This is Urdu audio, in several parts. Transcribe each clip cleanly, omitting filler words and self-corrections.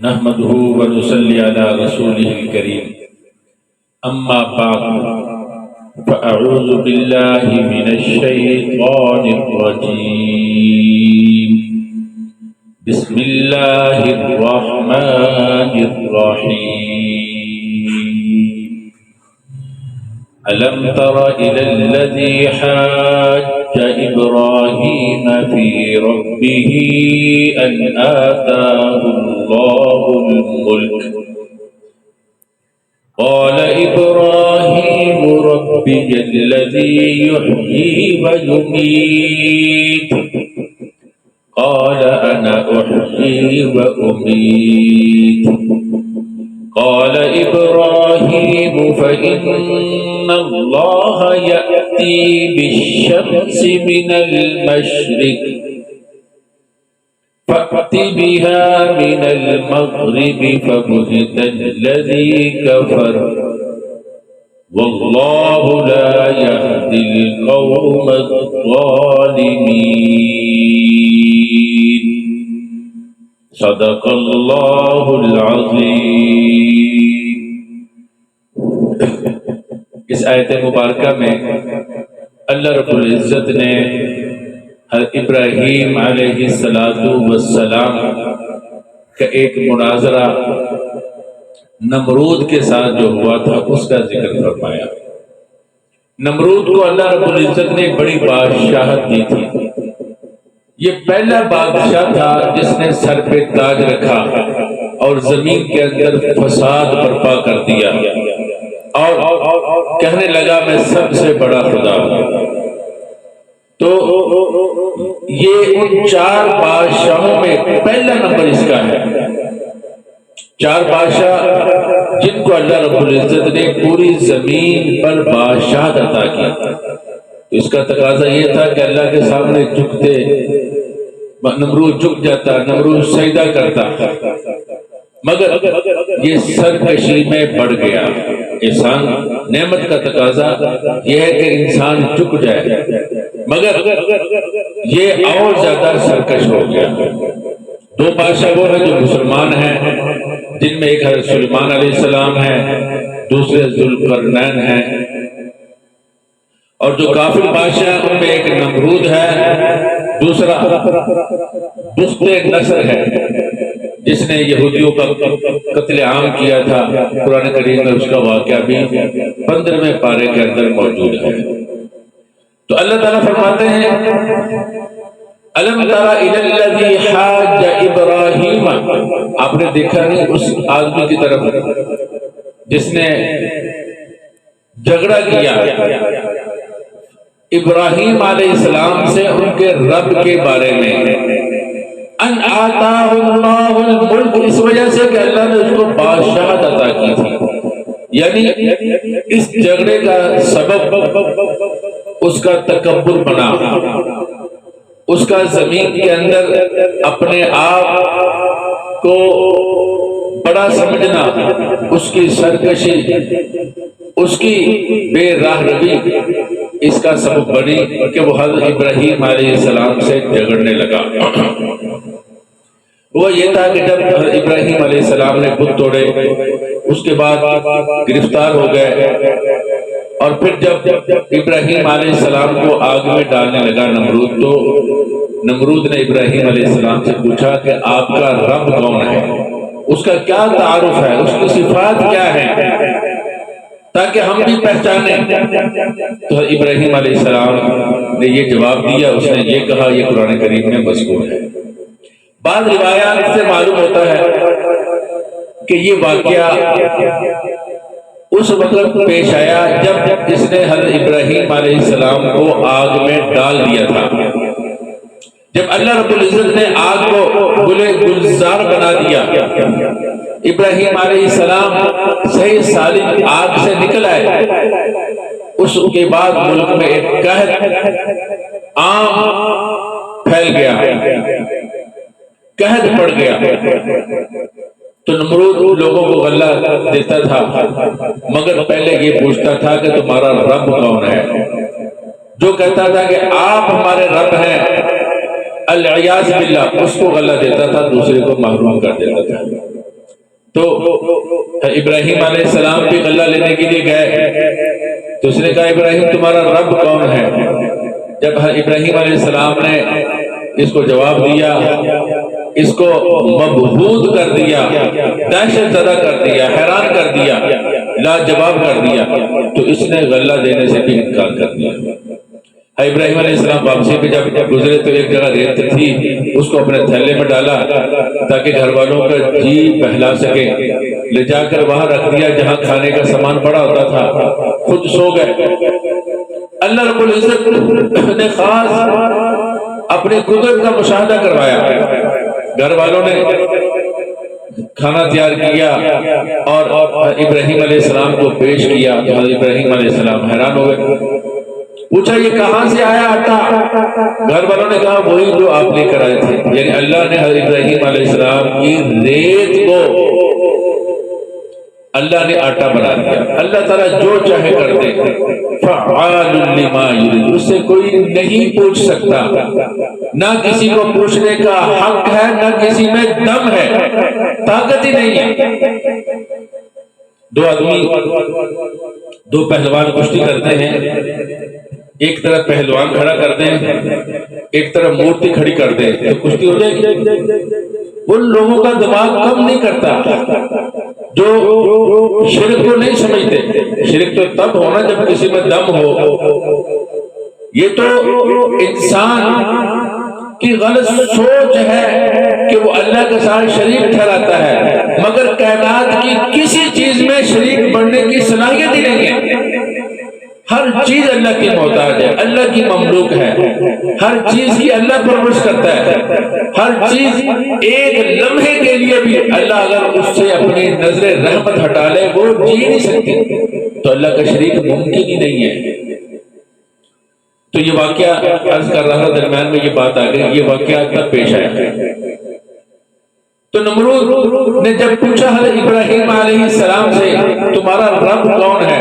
نحمده ونصلي على رسوله الكريم اما بعد فاعوذ بالله من الشيطان الرجيم بسم الله الرحمن الرحيم ألم تر إلى الذي حاج إبراهيم في ربه أن آتاه الله الملك قال إبراهيم ربي الذي يحيي ويميت قال أنا أحيي وأميت قال إبراهيم فإن الله يأتي بالشمس من المشرق فأت بها من المغرب فبهت الذي كفر والله لا يهدي القوم الظالمين صدق اللہ العظیم۔ اس آیت مبارکہ میں اللہ رب العزت نے حضرت ابراہیم علیہ السلام کا ایک مناظرہ نمرود کے ساتھ جو ہوا تھا اس کا ذکر فرمایا۔ نمرود کو اللہ رب العزت نے بڑی بادشاہت دی تھی۔ یہ پہلا بادشاہ تھا جس نے سر پہ تاج رکھا اور زمین کے اندر فساد برپا کر دیا اور کہنے لگا میں سب سے بڑا خدا ہوں۔ تو یہ ان چار بادشاہوں میں پہلا نمبر اس کا ہے۔ چار بادشاہ جن کو اللہ رب العزت نے پوری زمین پر بادشاہت عطا کی۔ اس کا تقاضا یہ تھا کہ اللہ کے سامنے جھکتے نمرود جھک جاتا، نمرود سجدہ کرتا، مگر یہ سرکشی میں بڑھ گیا۔ انسان نعمت کا تقاضا یہ ہے کہ انسان جھک جائے، مگر یہ اور زیادہ سرکش ہو گیا۔ دو بادشاہ وہ ہیں جو مسلمان ہیں، جن میں ایک حضرت سلیمان علیہ السلام ہے، دوسرے ذوالقرنین ہیں، اور جو کافر بادشاہ ہیں ان میں ایک نمرود ہے، دوسرا بخت نصر ہے جس نے یہودیوں کا قتل عام کیا تھا۔ قرآن کریم میں اس کا واقعہ بھی 15ویں پارے کے اندر موجود ہے۔ تو اللہ تعالیٰ فرماتے ہیں الم تر الی الذی حاج ابراہیم، آپ نے دیکھا نہیں اس آدمی کی طرف جس نے جھگڑا کیا ابراہیم علیہ السلام سے ان کے رب کے بارے میں، ان آتاہ اللہ الملک، اس وجہ سے کہ اللہ نے اس کو بادشاہت عطا کی تھی۔ یعنی اس جھگڑے کا سبب اس کا تکبر بنا، اس کا زمین کے اندر اپنے آپ کو بڑا سمجھنا، اس کی سرکشی، اس کی بے راہ روی اس کا سبب بنی کہ وہ حضرت ابراہیم علیہ السلام سے جھگڑنے لگا۔ وہ یہ تھا کہ جب حضرت ابراہیم علیہ السلام نے بت توڑے، اس کے بعد گرفتار ہو گئے، اور پھر جب ابراہیم علیہ السلام کو آگ میں ڈالنے لگا نمرود، تو نمرود نے ابراہیم علیہ السلام سے پوچھا کہ آپ کا رب کون ہے، اس کا کیا تعارف ہے، اس کی صفات کیا ہے، تاکہ ہم بھی پہچانیں۔ تو ابراہیم علیہ السلام نے یہ جواب دیا، اس نے یہ کہا، یہ قرآن کریم میں مذکور ہے۔ بعض روایات سے معلوم ہوتا ہے کہ یہ واقعہ اس وقت پیش آیا جب اس نے حضرت ابراہیم علیہ السلام کو آگ میں ڈال دیا تھا۔ جب اللہ رب العزت نے آگ کو گلے گلزار بنا دیا، ابراہیم علیہ السلام صحیح سالم آگ سے نکل آئے، اس کے بعد ملک میں ایک قحط عام پھیل گیا، قحط پڑ گیا۔ تو نمرود لوگوں کو غلہ دیتا تھا، مگر پہلے یہ پوچھتا تھا کہ تمہارا رب کون ہے۔ جو کہتا تھا کہ آپ ہمارے رب ہیں، العیاذ باللہ، اس کو غلہ دیتا تھا، دوسرے کو محروم کر دیتا تھا۔ تو ابراہیم علیہ السلام بھی غلہ لینے کے لیے گئے تو اس نے کہا ابراہیم تمہارا رب کون ہے؟ جب ابراہیم علیہ السلام نے اس کو جواب دیا، اس کو مبہوت کر دیا، دہشت زدہ کر دیا، حیران کر دیا، لاجواب کر دیا، تو اس نے غلہ دینے سے بھی انکار کر دیا۔ ابراہیم علیہ السلام واپسی پہ جب گزرے تو ایک جگہ ریت تھی، اس کو اپنے تھیلے میں ڈالا تاکہ گھر والوں کا جی بہلا سکے، لے جا کر وہاں رکھ دیا جہاں کھانے کا سامان پڑا ہوتا تھا، خود سو گئے۔ اللہ رب العزت نے خاص اپنی قدرت کا مشاہدہ کروایا، گھر والوں نے کھانا تیار کیا اور ابراہیم علیہ السلام کو پیش کیا تو حضرت ابراہیم علیہ السلام حیران ہوئے، پوچھا یہ کہاں سے آیا آٹا؟ گھر والوں نے کہا وہی جو آپ لے کر آئے تھے، یعنی اللہ نے حضرت ابراہیم علیہ السلام کی ریت کو اللہ نے آٹا بنا دیا۔ اللہ تعالیٰ جو چاہے کر دے، فعال لما یرید، اس سے کوئی نہیں پوچھ سکتا، نہ کسی کو پوچھنے کا حق ہے، نہ کسی میں دم ہے، طاقت ہی نہیں ہے۔ دو آدمی، دو پہلوان کشتی کرتے ہیں، ایک طرف پہلوان کھڑا کرتے ہیں، ایک طرف مورتی کھڑی کرتے ہیں، تو کشتی ہو جائے گی۔ ان لوگوں کا دماغ کم نہیں کرتا جو شرک کو نہیں سمجھتے۔ شرک تو تب ہونا جب کسی میں دم ہو۔ یہ تو انسان کی غلط سوچ ہے کہ وہ اللہ کے ساتھ شریک ٹھہراتا ہے، مگر کائنات کی کسی چیز میں شریک بننے کی صلاحیت ہی نہیں ہے۔ ہر چیز اللہ کی محتاج ہے، اللہ کی مملوک ہے، ہر چیز کی اللہ پرورش کرتا ہے، ہر چیز ایک لمحے کے لیے بھی اللہ اگر اس سے اپنی نظر رحمت ہٹا لے وہ جی نہیں سکتی، تو اللہ کا شریک ممکن ہی نہیں ہے۔ تو یہ واقعہ عرض کر رہا تھا، درمیان میں یہ بات آ گئی، یہ واقعہ کب پیش آیا؟ تو نمرود نے جب پوچھا حضرت ابراہیم علیہ السلام سے تمہارا رب کون ہے؟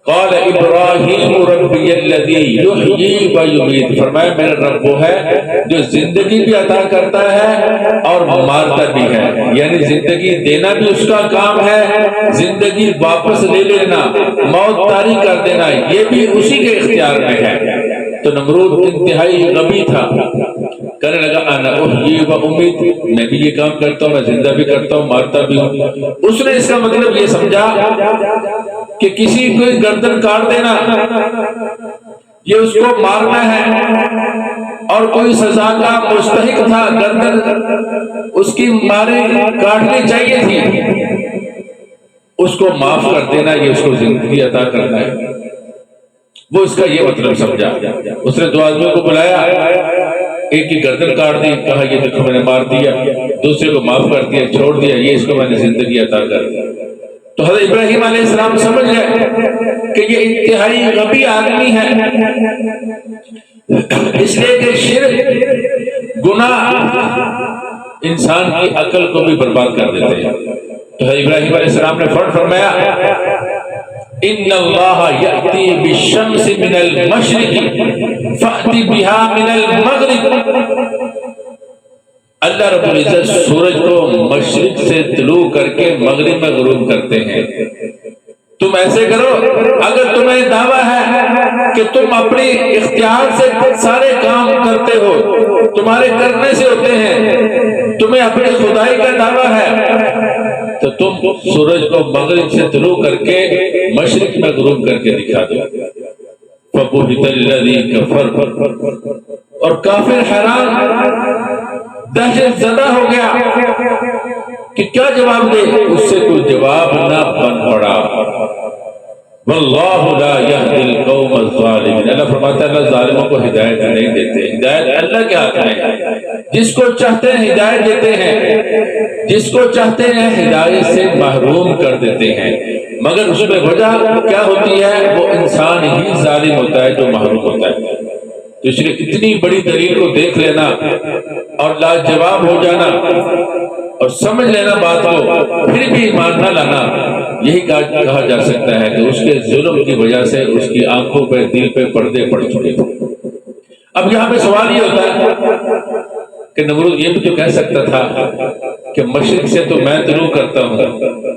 قال ابراہیم ربی الذی یحیی و یمیت، فرمایا میرا رب وہ ہے جو زندگی بھی عطا کرتا ہے اور مارتا بھی ہے، یعنی زندگی دینا بھی اس کا کام ہے، زندگی واپس لے لینا، موت طاری کر دینا یہ بھی اسی کے اختیار میں ہے۔ تو نمرود انتہائی غبی تھا، کہنے لگا انا احیی و امیت، میں بھی یہ کام کرتا ہوں، میں زندہ بھی کرتا ہوں، مارتا بھی ہوں۔ اس نے اس کا مطلب یہ سمجھا کہ کسی کو گردن کاٹ دینا یہ اس کو مارنا ہے، اور کوئی سزا کا مستحق تھا، گردن اس کی مارے کاٹنی چاہیے تھی، اس کو معاف کر دینا یہ اس کو زندگی عطا کرنا ہے۔ وہ اس کا یہ مطلب سمجھا۔ اس نے دو آدمیوں کو بلایا، ایک کی گردن کاٹ دی، کہا یہ دیکھو میں نے مار دیا، دوسرے کو معاف کر دیا، چھوڑ دیا، یہ اس کو میں نے زندگی عطا کر دی۔ تو حضرت ابراہیم علیہ السلام سمجھ گئے کہ یہ انتہائی غبی آدمی ہے، اس لیے کہ شرک گناہ انسان کی عقل کو بھی برباد کر دیتے ہیں۔ تو حضرت ابراہیم علیہ السلام نے فوراً فرمایا ان اللہ یأتی بالشمس من المشرق فأتی بها من المغرب، اللہ رب العزت سورج کو مشرق سے طلوع کر کے مغرب میں غروب کرتے ہیں۔ تم ایسے کرو، اگر تمہیں دعویٰ ہے کہ تم اپنی اختیار سے سارے کام کرتے ہو، تمہارے کرنے سے ہوتے ہیں، تمہیں اپنی خدائی کا دعویٰ ہے، تو تم سورج کو مغرب سے طلوع کر کے مشرق میں غروب کر کے دکھا دو۔ فَبُهِتَ الَّذِي كَفَرَ، اور کافر حیران دہشت زدہ ہو گیا کہ کیا جواب دے، اس سے کوئی جواب نہ بن پڑا۔ واللہ لا یہدی القوم الظالمین، اللہ فرماتا ہے اللہ ظالموں کو ہدایت نہیں دیتے، ہدایت اللہ کے ہاتھ میں ہے، جس کو چاہتے ہیں ہدایت دیتے ہیں، جس کو چاہتے ہیں ہدایت سے محروم کر دیتے ہیں، مگر اس میں وجہ کیا ہوتی ہے؟ وہ انسان ہی ظالم ہوتا ہے جو محروم ہوتا ہے۔ تو اس لیے اتنی بڑی دلیل کو دیکھ لینا اور لاجواب ہو جانا اور سمجھ لینا بات کو، پھر بھی ایمان نہ لانا، یہی کہا جا سکتا ہے کہ اس کے ظلم کی وجہ سے اس کی آنکھوں پہ دل پہ پردے پڑ چکے تھے۔ اب یہاں پہ سوال یہ ہوتا ہے کہ نمرود یہ بھی تو کہہ سکتا تھا کہ مشرق سے تو میں طلوع کرتا ہوں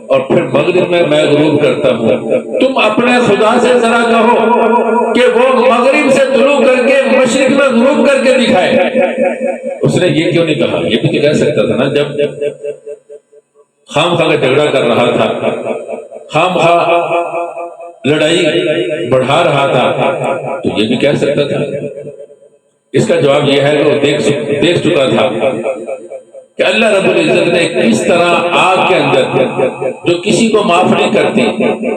اور پھر مغرب میں غروب کرتا ہوں، تم اپنے خدا سے ذرا کہو کہ وہ مغرب سے طلوع کر کے مشرق میں غروب کر کے دکھائے۔ اس نے یہ کیوں نہیں کہا؟ یہ بھی تو کہہ سکتا تھا نا، جب خام خواہ کا جھگڑا کر رہا تھا، خام خواہ لڑائی بڑھا رہا تھا، تو یہ بھی کہہ سکتا تھا۔ اس کا جواب یہ ہے کہ وہ دیکھ چکا تھا کہ اللہ رب العزت نے کس طرح آگ کے اندر جو کسی کو معاف نہیں کرتی،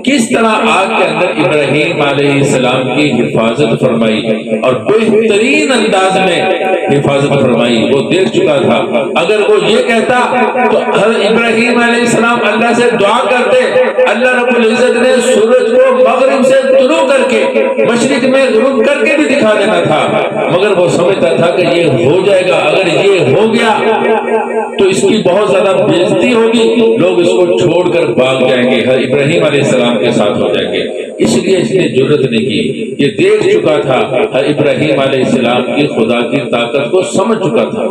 کس طرح آگ کے اندر ابراہیم علیہ السلام کی حفاظت فرمائی اور بہترین انداز میں حفاظت فرمائی، وہ دیکھ چکا تھا۔ اگر وہ یہ کہتا تو ابراہیم علیہ السلام اللہ سے دعا کرتے، اللہ رب العزت نے سورج کو مغرب سے طلوع کر کے مشرق میں غروب کر کے بھی دکھا دینا تھا، مگر وہ سمجھتا تھا کہ یہ ہو جائے گا، اگر یہ ہو گیا تو اس کی بہت زیادہ بےعزتی ہوگی، لوگ اس کو چھوڑ کر بھاگ جائیں گے، ابراہیم علیہ السلام کے ساتھ ہو جائیں گے، اس لیے اس نے جرأت نہیں کی۔ یہ دیکھ چکا تھا، ابراہیم علیہ السلام کی خدا کی طاقت کو سمجھ چکا تھا،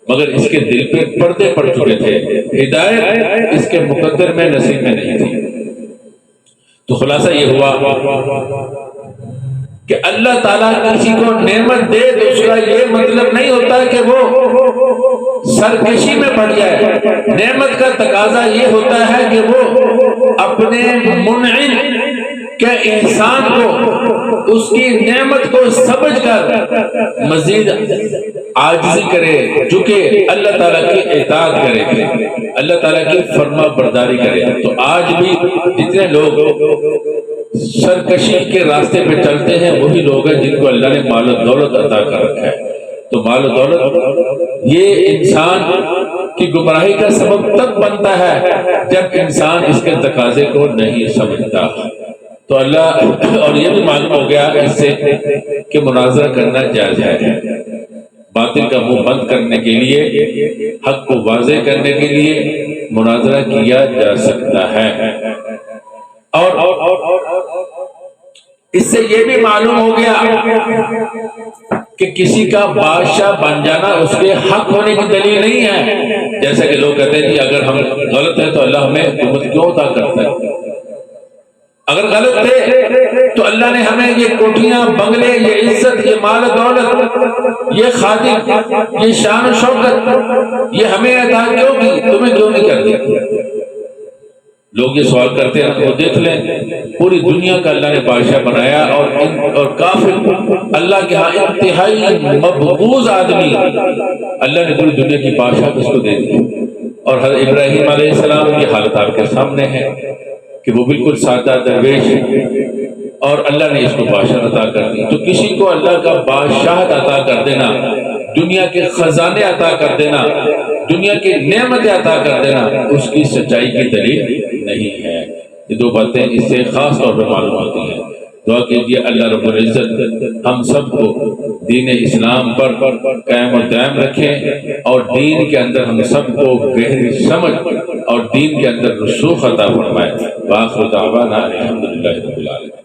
مگر اس کے دل پہ پردے پڑ چکے تھے، ہدایت اس کے مقدر میں نصیب میں نہیں تھی۔ تو خلاصہ یہ ہوا کہ اللہ تعالیٰ کسی کو نعمت دے تو اس کا یہ مطلب نہیں ہوتا کہ وہ سرکشی میں پڑ جائے۔ نعمت کا تقاضا یہ ہوتا ہے کہ وہ اپنے منعم کے احسان کو، اس کی نعمت کو سمجھ کر مزید عاجزی کرے، جھکے، اللہ تعالیٰ کی اطاعت کرے، اللہ تعالیٰ کی فرما برداری کرے۔ تو آج بھی جتنے لوگ سرکشی کے راستے پہ چلتے ہیں وہی لوگ ہیں جن کو اللہ نے مال و دولت عطا کر رکھا ہے۔ تو مال و دولت یہ انسان کی گمراہی کا سبب تب بنتا ہے جب انسان اس کے تقاضے کو نہیں سمجھتا۔ تو اللہ، اور یہ بھی معلوم ہو گیا اس سے کہ مناظرہ کرنا جائز ہے، باطل کا منہ بند کرنے کے لیے، حق کو واضح کرنے کے لیے مناظرہ کیا جا سکتا ہے۔ اور اس سے یہ بھی معلوم ہو گیا کہ کسی کا بادشاہ بن جانا اس کے حق ہونے کی دلیل نہیں ہے۔ جیسا کہ لوگ کہتے ہیں کہ اگر ہم غلط ہیں تو اللہ ہمیں حکومت کیوں عطا کرتا ہے؟ اگر غلط تھے تو اللہ نے ہمیں یہ کوٹھیاں، بنگلے، یہ عزت، یہ مال و دولت، یہ خادم، یہ شان و شوکت یہ ہمیں عطا کیوں کی؟ تمہیں کیوں نہیں کر دی؟ لوگ یہ سوال کرتے ہیں، وہ دیکھ لیں پوری دنیا کا اللہ نے بادشاہ بنایا اور کافر اللہ کے ہاں انتہائی مبغوض آدمی اللہ نے پوری دنیا کی بادشاہ اس کو دے دی، اور حضرت ابراہیم علیہ السلام کی حالت آپ کے سامنے ہے کہ وہ بالکل سادہ درویش اور اللہ نے اس کو بادشاہ عطا کر دی۔ تو کسی کو اللہ کا بادشاہت عطا کر دینا، دنیا کے خزانے عطا کر دینا، دنیا کی نعمتیں عطا کر دینا اس کی سچائی کی دلیل نہیں ہے۔ یہ دو باتیں اس سے خاص طور پر معلوم ہوتی ہیں۔ دعا کیجیے اللہ رب العزت ہم سب کو دین اسلام پر قائم و دائم رکھیں، اور دین کے اندر ہم سب کو گہری سمجھ اور دین کے اندر رسوخ عطا فرمائے۔ وآخر دعوانا الحمدللہ رب العالمین۔